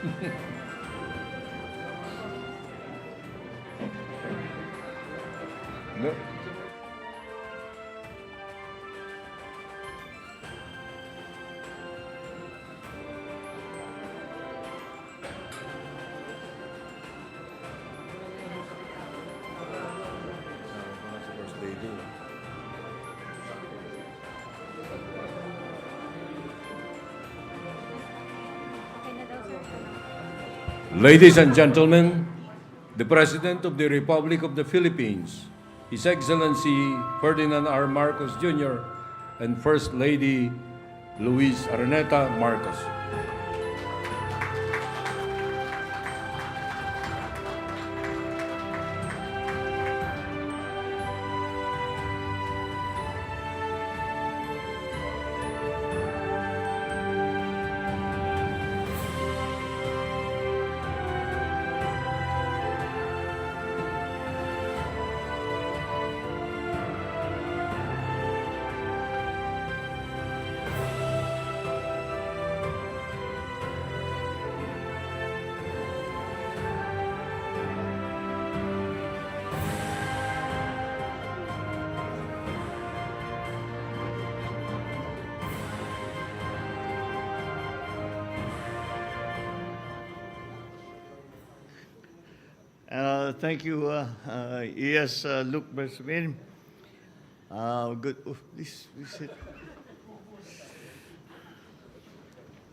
No. Of course they do. Ladies and gentlemen, the President of the Republic of the Philippines, His Excellency Ferdinand R. Marcos Jr., and First Lady Luis Araneta Marcos. Thank you, yes, Luke Bersamin. Good. Oh, please sit.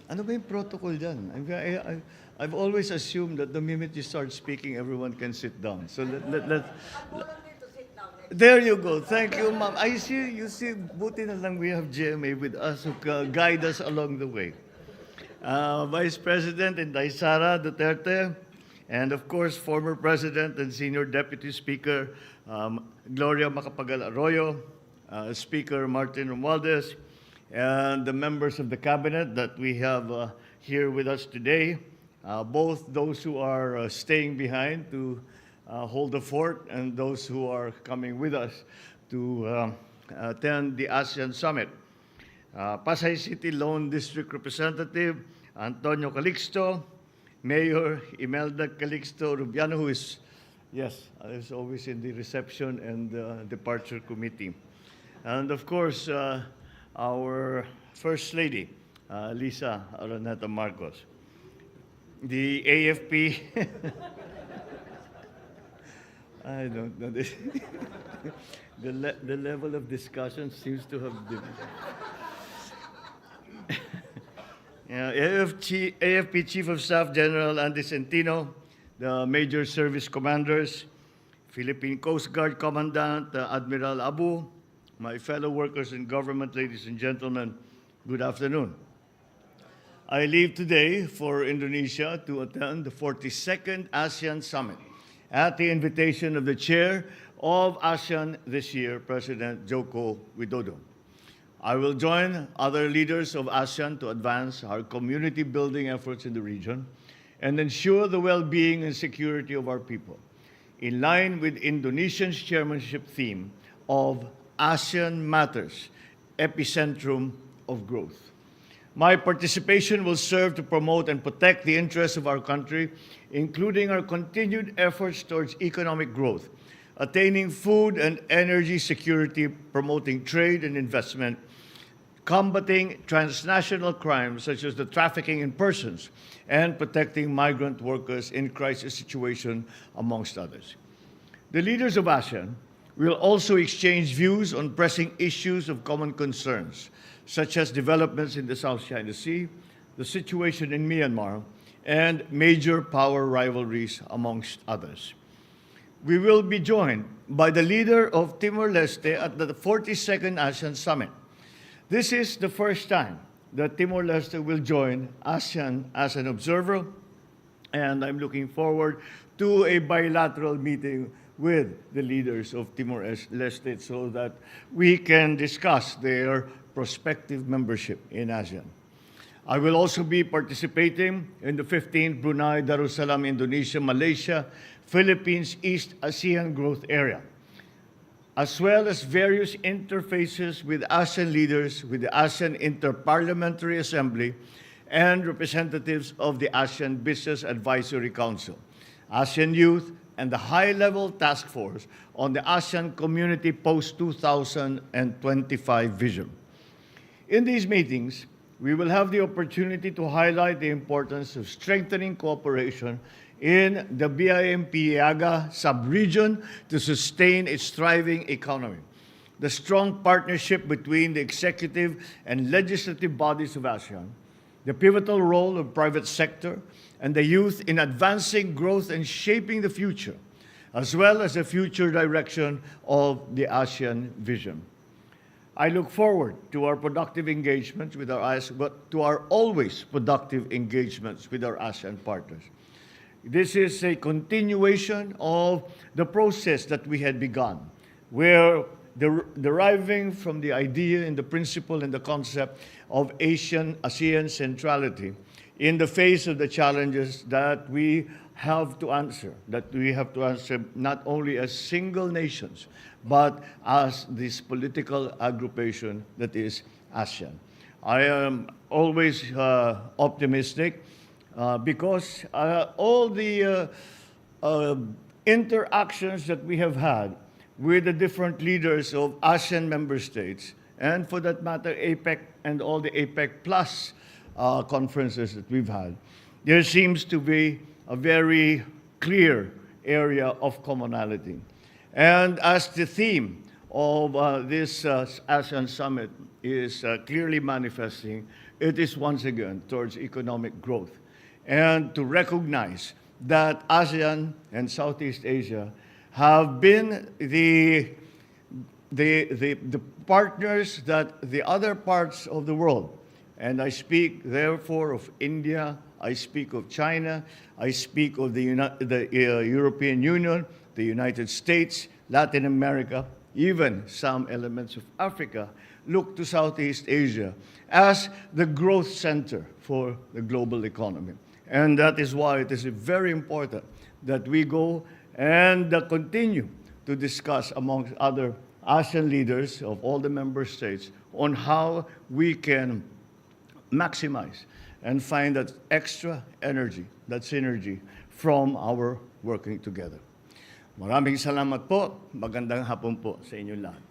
Ano ba yung protocol dyan? I've always assumed that the minute you start speaking, everyone can sit down. So there you go. Thank you, ma'am. You see, buti na lang we have GMA with us who guide us along the way. Vice President Inday Sara Duterte, and of course, former President and Senior Deputy Speaker Gloria Macapagal Arroyo, Speaker Martin Romualdez, and the members of the Cabinet that we have here with us today, both those who are staying behind to hold the fort and those who are coming with us to attend the ASEAN Summit. Pasay City Lone District Representative Antonio Calixto, Mayor Imelda Calixto Rubiano, who is, yes, is always in the reception and departure committee. And of course, our First Lady, Lisa Araneta Marcos. The AFP, I don't know, the level of discussion seems to have AFP Chief of Staff General Andy Centino, the Major Service Commanders, Philippine Coast Guard Commandant Admiral Abu, my fellow workers in government, ladies and gentlemen, good afternoon. I leave today for Indonesia to attend the 42nd ASEAN Summit at the invitation of the Chair of ASEAN this year, President Joko Widodo. I will join other leaders of ASEAN to advance our community building efforts in the region and ensure the well-being and security of our people, in line with Indonesia's chairmanship theme of ASEAN Matters, Epicentrum of Growth. My participation will serve to promote and protect the interests of our country, including our continued efforts towards economic growth, attaining food and energy security, promoting trade and investment, combating transnational crimes such as the trafficking in persons, and protecting migrant workers in crisis situations, amongst others. The leaders of ASEAN will also exchange views on pressing issues of common concerns, such as developments in the South China Sea, the situation in Myanmar, and major power rivalries, amongst others. We will be joined by the leader of Timor-Leste at the 42nd ASEAN Summit. This is the first time that Timor-Leste will join ASEAN as an observer, and I'm looking forward to a bilateral meeting with the leaders of Timor-Leste so that we can discuss their prospective membership in ASEAN. I will also be participating in the 15th Brunei Darussalam Indonesia Malaysia Philippines East ASEAN Growth Area, as well as various interfaces with ASEAN leaders, with the ASEAN Interparliamentary Assembly, and representatives of the ASEAN Business Advisory Council, ASEAN Youth, and the High-Level Task Force on the ASEAN Community Post-2025 Vision. In these meetings, we will have the opportunity to highlight the importance of strengthening cooperation in the BIMP-IAGA sub-region to sustain its thriving economy. The strong partnership between the executive and legislative bodies of ASEAN, the pivotal role of private sector and the youth in advancing growth and shaping the future, as well as the future direction of the ASEAN vision. I look forward to our productive engagements with our always productive engagements with our ASEAN partners. This is a continuation of the process that we had begun, where deriving from the idea and the principle and the concept of ASEAN centrality in the face of the challenges that we have to answer, not only as single nations, but as this political aggregation that is ASEAN. I am always optimistic because all the interactions that we have had with the different leaders of ASEAN member states, and for that matter, APEC and all the APEC Plus conferences that we've had, there seems to be a very clear area of commonality. And as the theme of this ASEAN Summit is clearly manifesting, it is once again towards economic growth, and to recognize that ASEAN and Southeast Asia have been the partners that the other parts of the world, and I speak therefore of India, I speak of China, I speak of the European Union, the United States, Latin America, even some elements of Africa, look to Southeast Asia as the growth center for the global economy. And that is why it is very important that we go and continue to discuss amongst other ASEAN leaders of all the member states on how we can maximize and find that extra energy, that synergy from our working together. Maraming salamat po. Magandang hapon po sa inyong lahat.